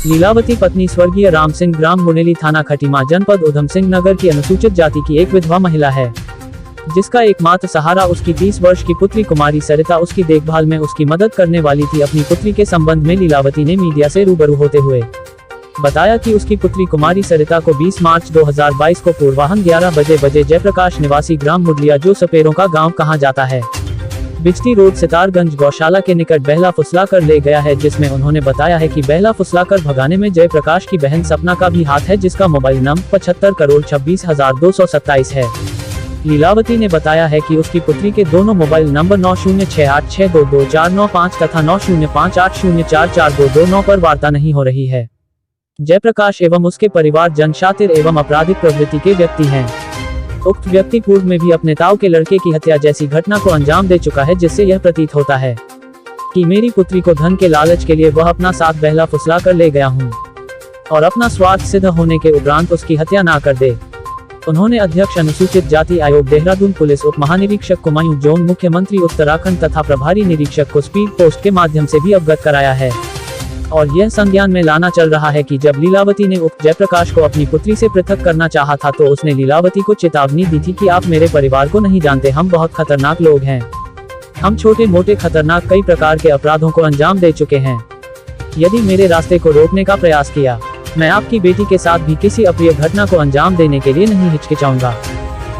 लीलावती पत्नी स्वर्गीय राम सिंह ग्राम मुनेली थाना खटीमा जनपद उधम सिंह नगर की अनुसूचित जाति की एक विधवा महिला है, जिसका एकमात्र सहारा उसकी 30 वर्ष की पुत्री कुमारी सरिता उसकी देखभाल में उसकी मदद करने वाली थी। अपनी पुत्री के संबंध में लीलावती ने मीडिया से रूबरू होते हुए बताया कि उसकी पुत्री कुमारी सरिता को 20 मार्च 2022 को पूर्वाह्न 11 बजे जयप्रकाश निवासी ग्राम मुडलिया जो सपेरों का गांव कहा जाता है, बिजली रोड सितारगंज गौशाला के निकट बहला फुसला कर ले गया है, जिसमें उन्होंने बताया है कि बहला फुसला कर भगाने में जयप्रकाश की बहन सपना का भी हाथ है, जिसका मोबाइल नंबर 75 है। लीलावती ने बताया है कि उसकी पुत्री के दोनों मोबाइल नंबर 9068622495 तथा 9058044229 पर वार्ता नहीं हो रही है। जयप्रकाश एवं उसके परिवार जन शातिर एवं आपराधिक प्रवृत्ति के व्यक्ति हैं। उक्त व्यक्ति पूर्व में भी अपने ताऊ के लड़के की हत्या जैसी घटना को अंजाम दे चुका है, जिससे यह प्रतीत होता है कि मेरी पुत्री को धन के लालच के लिए वह अपना साथ बहला फुसला कर ले गया हूँ और अपना स्वार्थ सिद्ध होने के उपरांत उसकी हत्या ना कर दे। उन्होंने अध्यक्ष अनुसूचित जाति आयोग देहरादून, पुलिस उप महानिरीक्षक कुमायूं जोन, मुख्यमंत्री उत्तराखंड तथा प्रभारी निरीक्षक को स्पीड पोस्ट के माध्यम से भी अवगत कराया है और यह संज्ञान में लाना चल रहा है कि जब लीलावती ने उक्त जयप्रकाश को अपनी पुत्री से पृथक करना चाहा था तो उसने लीलावती को चेतावनी दी थी कि आप मेरे परिवार को नहीं जानते, हम बहुत खतरनाक लोग हैं, हम छोटे मोटे खतरनाक कई प्रकार के अपराधों को अंजाम दे चुके हैं। यदि मेरे रास्ते को रोकने का प्रयास किया, मैं आपकी बेटी के साथ भी किसी अप्रिय घटना को अंजाम देने के लिए नहीं हिचकिचाऊंगा।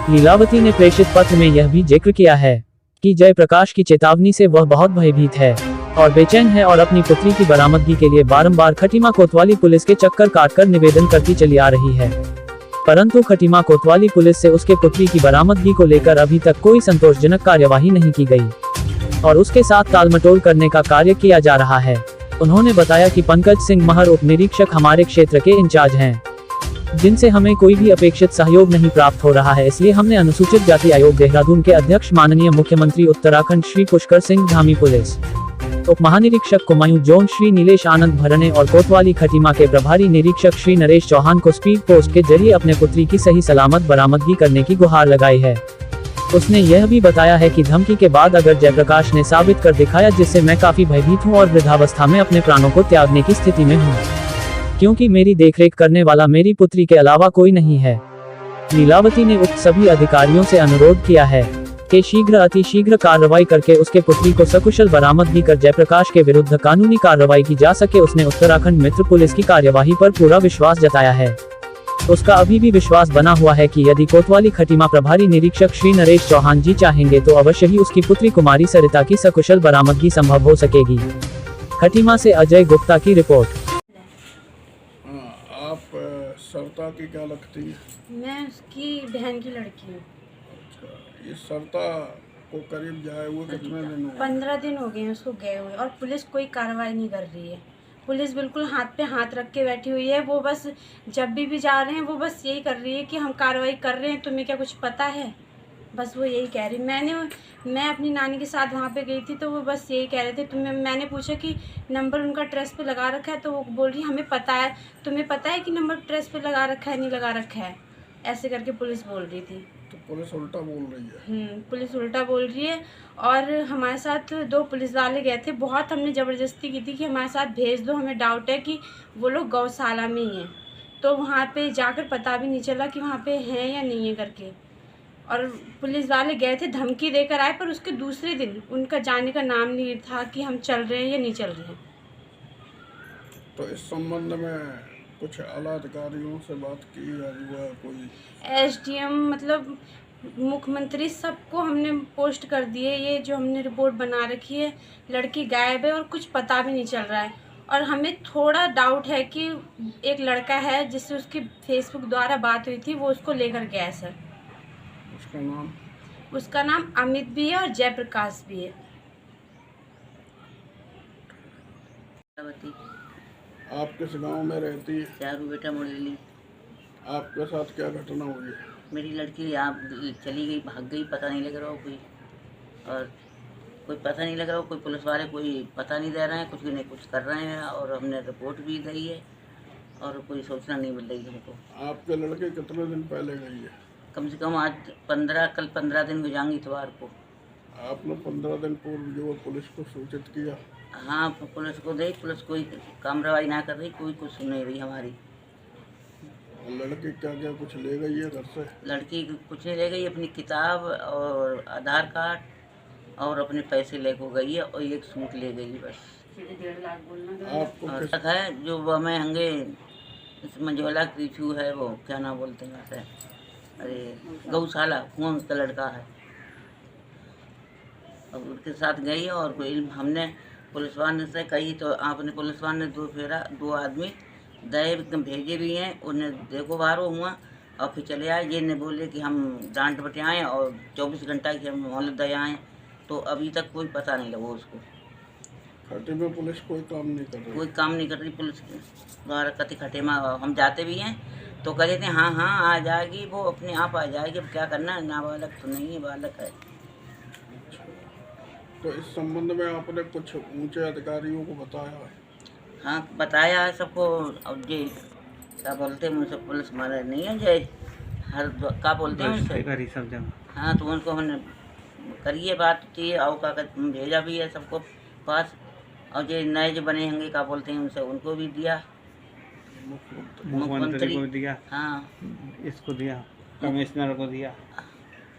लीलावती ने प्रेषित पत्र में यह भी जिक्र किया है कि जयप्रकाश की चेतावनी से वह बहुत भयभीत है और बेचैन है और अपनी पुत्री की बरामदगी के लिए बारंबार खटीमा कोतवाली पुलिस के चक्कर काटकर निवेदन करती चली आ रही है, परंतु खटीमा कोतवाली पुलिस से उसके पुत्री की बरामदगी को लेकर अभी तक कोई संतोषजनक कार्यवाही नहीं की गई और उसके साथ टालमटोल करने का कार्य किया जा रहा है। उन्होंने बताया कि पंकज सिंह महर उप निरीक्षक हमारे क्षेत्र के इंचार्ज हैं, जिनसे हमें कोई भी अपेक्षित सहयोग नहीं प्राप्त हो रहा है, इसलिए हमने अनुसूचित जाति आयोग देहरादून के अध्यक्ष माननीय मुख्यमंत्री उत्तराखंड श्री पुष्कर सिंह धामी, पुलिस उप महानिरीक्षक कुमायूं जोन श्री नीलेश आनंद भरने और कोतवाली खटीमा के प्रभारी निरीक्षक श्री नरेश चौहान को स्पीड पोस्ट के जरिए अपने पुत्री की सही सलामत बरामदगी करने की गुहार लगाई है। उसने यह भी बताया है कि धमकी के बाद अगर जयप्रकाश ने साबित कर दिखाया जिससे मैं काफी भयभीत हूँ और वृद्धावस्था में अपने प्राणों को त्यागने की स्थिति में हूँ, क्योंकि मेरी देखरेख करने वाला मेरी पुत्री के अलावा कोई नहीं है। लीलावती ने उक्त सभी अधिकारियों से अनुरोध किया है कि शीघ्र अतिशीघ्र कार्रवाई करके उसके पुत्री को सकुशल बरामदगी कर जयप्रकाश के विरुद्ध कानूनी कार्रवाई की जा सके। उसने उत्तराखंड मित्र पुलिस की कार्यवाही पर पूरा विश्वास जताया है। उसका अभी भी विश्वास बना हुआ है कि यदि कोतवाली खटीमा प्रभारी निरीक्षक श्री नरेश चौहान जी चाहेंगे तो अवश्य ही उसकी पुत्री कुमारी सरिता की सकुशल बरामदगी संभव हो सकेगी। खटीमा से अजय गुप्ता की रिपोर्ट। आप सरिता की क्या लगती है? मैं उसकी बहन की लड़की हूँ। अच्छा, इस सरिता को करीब जाए हुए कितने दिन हुए? 15 दिन हो गए हैं उसको गए हुए और पुलिस कोई कार्रवाई नहीं कर रही है। पुलिस बिल्कुल हाथ पे हाथ रख के बैठी हुई है। वो बस जब भी जा रहे हैं वो बस यही कर रही है कि हम कार्रवाई कर रहे हैं, तुम्हें क्या कुछ पता है, बस वो यही कह रही। मैं अपनी नानी के साथ वहाँ पे गई थी तो वो बस यही कह रहे थे। मैंने पूछा कि नंबर उनका ट्रेस पे लगा रखा है, तो वो बोल रही हमें पता है, तुम्हें पता है कि नंबर ट्रेस पे लगा रखा है नहीं लगा रखा है, ऐसे करके पुलिस बोल रही थी। तो पुलिस उल्टा बोल रही है? पुलिस उल्टा बोल रही है। और हमारे साथ 2 पुलिस वाले गए थे, बहुत हमने ज़बरदस्ती की थी कि हमारे साथ भेज दो, हमें डाउट है कि वो लोग गौशाला में ही हैं। तो वहाँ पे जाकर पता भी नहीं चला कि वहाँ पे हैं या नहीं है करके। और पुलिस वाले गए थे, धमकी देकर आए, पर उसके दूसरे दिन उनका जाने का नाम नहीं था कि हम चल रहे हैं या नहीं चल रहे हैं। तो इस संबंध में कुछ आला अधिकारियों से बात की या हुआ कोई? SDM मतलब मुख्यमंत्री सबको हमने पोस्ट कर दिए, ये जो हमने रिपोर्ट बना रखी है, लड़की गायब है और कुछ पता भी नहीं चल रहा है। और हमें थोड़ा डाउट है कि एक लड़का है जिससे उसकी फेसबुक द्वारा बात हुई थी, वो उसको लेकर गया है सर। उसका नाम अमित भी है और जयप्रकाश भी है। आप किस गांव में रहती है? चारू बेटा मुड़ेली। आपके साथ क्या घटना हुई? मेरी लड़की यहाँ चली गई, भाग गई, पता नहीं लग रहा हो कोई, और कोई पता नहीं लग रहा हो, कोई पुलिस वाले कोई पता नहीं दे रहे हैं, कुछ नहीं कुछ कर रहे हैं, और हमने रिपोर्ट भी दी है और कोई सूचना नहीं मिल रही हमको। आपके लड़के कितने दिन पहले गई है? कम से कम आज कल 15 दिन हो जाएंगे इतवार को। आपने 15 दिन पूर्व जो है पुलिस को सूचित किया? हाँ, पुलिस को दे, पुलिस कोई कार्रवाई ना कर रही, कोई कुछ सुन नहीं रही हमारी। लड़की क्या क्या कुछ ले गई है घर से? लड़की कुछ नहीं ले गई, अपनी किताब और आधार कार्ड और अपने पैसे लेके गई है और एक सूट ले गई बस। आपको और किस तक है जो हमें हंगे इस मंझोला कृषु है, वो क्या नाम बोलते हैं वैसे, अरे गौशाला, कुआं का लड़का है, और उनके साथ गई है। और कोई हमने पुलिस वाले से कही तो आपने पुलिस वाले ने दो आदमी दे भेजे भी हैं, उन्हें देखो बाहर हुआ और फिर चले आए। ये ने बोले कि हम डांट बटे आए और 24 घंटा की हम मोहलत दे आए, तो अभी तक कोई पता नहीं लगा उसको। खटे में पुलिस कोई काम नहीं कर रही? कोई काम नहीं कर रही पुलिस द्वारा। कति खटे में हम जाते भी हैं तो कह देते हैं हाँ हाँ आ जाएगी, वो अपने आप आ जाएगी, अब क्या करना है, नाबालग तो नहीं है, बालक है। तो इस संबंध में आपने कुछ ऊंचे अधिकारियों को बताया है? हाँ, बताया है सबको। अब जे क्या बोलते हैं मुझसे, पुलिस मारे नहीं है जय हर क्या बोलते हैं उनसे, सब जगह। हाँ, तो उनको हमने करिए बात होती है और का भेजा भी है सबको पास। और जो नए जो बने होंगे क्या बोलते हैं उनसे, उनको भी दिया, मुख्यमंत्री को दिया, हाँ, इसको दिया, कमिश्नर को दिया,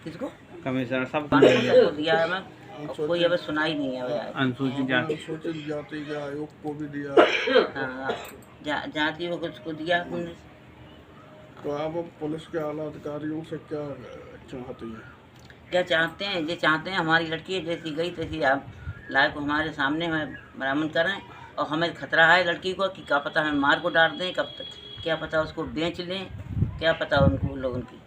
किसको, कमिश्नर सब सबको दिया है। मैं कोई अभी सुनाई नहीं है यार। अनुसूचित जाति, अनुसूचित जाति के आयोग को भी दिया? हाँ, जाति को कुछ को दिया हमने। तो आप पुलिस के आला अधिकारियों से क्या चाहती है? क्या चाहते हैं, ये चाहते हैं हमारी लड़की जैसी गई तैसी आप लाए को हमारे सामने हमें बरामद करें। और हमें खतरा है लड़की को कि क्या पता हमें मार को डाल दें, कब तक क्या पता उसको बेच लें, क्या पता उनको लोगों की।